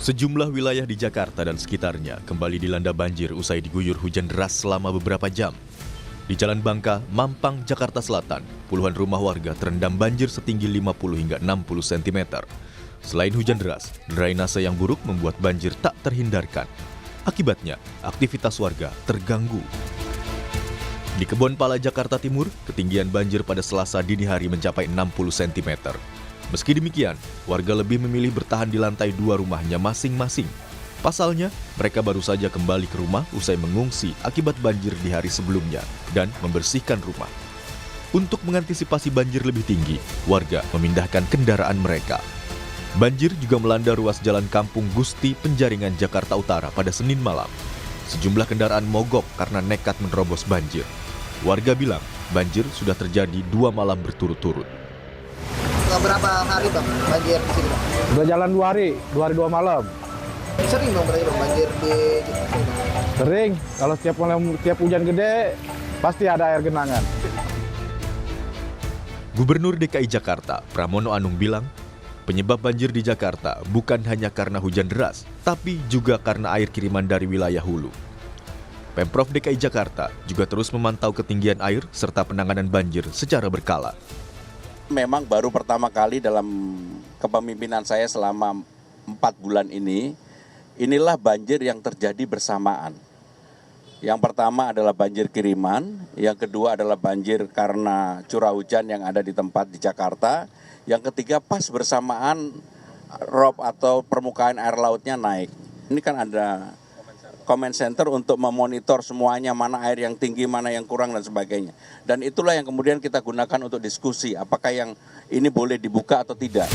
Sejumlah wilayah di Jakarta dan sekitarnya kembali dilanda banjir usai diguyur hujan deras selama beberapa jam. Di Jalan Bangka, Mampang, Jakarta Selatan, puluhan rumah warga terendam banjir setinggi 50 hingga 60 cm. Selain hujan deras, drainase yang buruk membuat banjir tak terhindarkan. Akibatnya, aktivitas warga terganggu. Di Kebon Pala, Jakarta Timur, ketinggian banjir pada Selasa dini hari mencapai 60 cm. Meski demikian, warga lebih memilih bertahan di lantai 2 rumahnya masing-masing. Pasalnya, mereka baru saja kembali ke rumah usai mengungsi akibat banjir di hari sebelumnya dan membersihkan rumah. Untuk mengantisipasi banjir lebih tinggi, warga memindahkan kendaraan mereka. Banjir juga melanda ruas jalan Kampung Gusti, Penjaringan, Jakarta Utara pada Senin malam. Sejumlah kendaraan mogok karena nekat menerobos banjir. Warga bilang, banjir sudah terjadi 2 malam berturut-turut. Berapa hari bang banjir di sini bang? Udah jalan 2 hari 2 malam. Sering dong berarti bang banjir di sini bang? Sering, kalau tiap hujan gede pasti ada air genangan. Gubernur DKI Jakarta, Pramono Anung bilang, penyebab banjir di Jakarta bukan hanya karena hujan deras, tapi juga karena air kiriman dari wilayah hulu. Pemprov DKI Jakarta juga terus memantau ketinggian air serta penanganan banjir secara berkala. Memang baru pertama kali dalam kepemimpinan saya selama 4 bulan ini, inilah banjir yang terjadi bersamaan. Yang pertama adalah banjir kiriman, yang kedua adalah banjir karena curah hujan yang ada di tempat di Jakarta, yang ketiga pas bersamaan rob atau permukaan air lautnya naik. Ini kan ada comment center untuk memonitor semuanya, mana air yang tinggi, mana yang kurang dan sebagainya. Dan itulah yang kemudian kita gunakan untuk diskusi, apakah yang ini boleh dibuka atau tidak.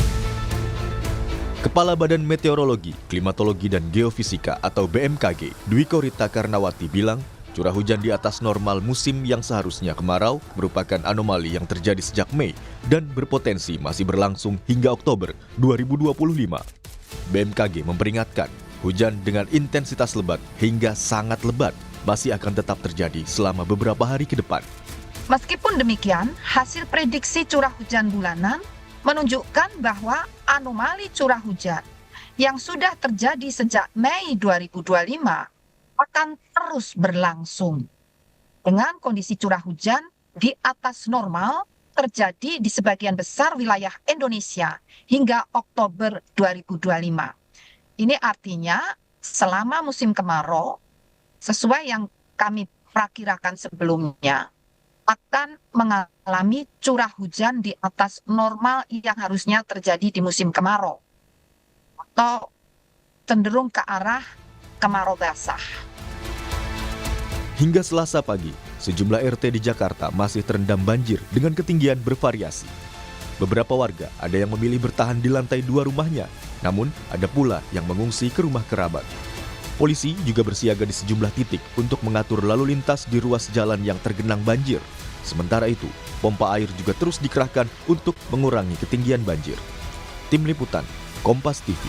Kepala Badan Meteorologi, Klimatologi dan Geofisika atau BMKG, Dwi Korita Karnawati bilang, curah hujan di atas normal musim yang seharusnya kemarau merupakan anomali yang terjadi sejak Mei dan berpotensi masih berlangsung hingga Oktober 2025. BMKG memperingatkan, hujan dengan intensitas lebat hingga sangat lebat masih akan tetap terjadi selama beberapa hari ke depan. Meskipun demikian, hasil prediksi curah hujan bulanan menunjukkan bahwa anomali curah hujan yang sudah terjadi sejak Mei 2025 akan terus berlangsung. Dengan kondisi curah hujan di atas normal terjadi di sebagian besar wilayah Indonesia hingga Oktober 2025. Ini artinya selama musim kemarau, sesuai yang kami perakirakan sebelumnya, akan mengalami curah hujan di atas normal yang harusnya terjadi di musim kemarau, atau cenderung ke arah kemarau basah. Hingga Selasa pagi, sejumlah RT di Jakarta masih terendam banjir dengan ketinggian bervariasi. Beberapa warga ada yang memilih bertahan di lantai 2 rumahnya, namun ada pula yang mengungsi ke rumah kerabat. Polisi juga bersiaga di sejumlah titik untuk mengatur lalu lintas di ruas jalan yang tergenang banjir. Sementara itu, pompa air juga terus dikerahkan untuk mengurangi ketinggian banjir. Tim Liputan, Kompas TV.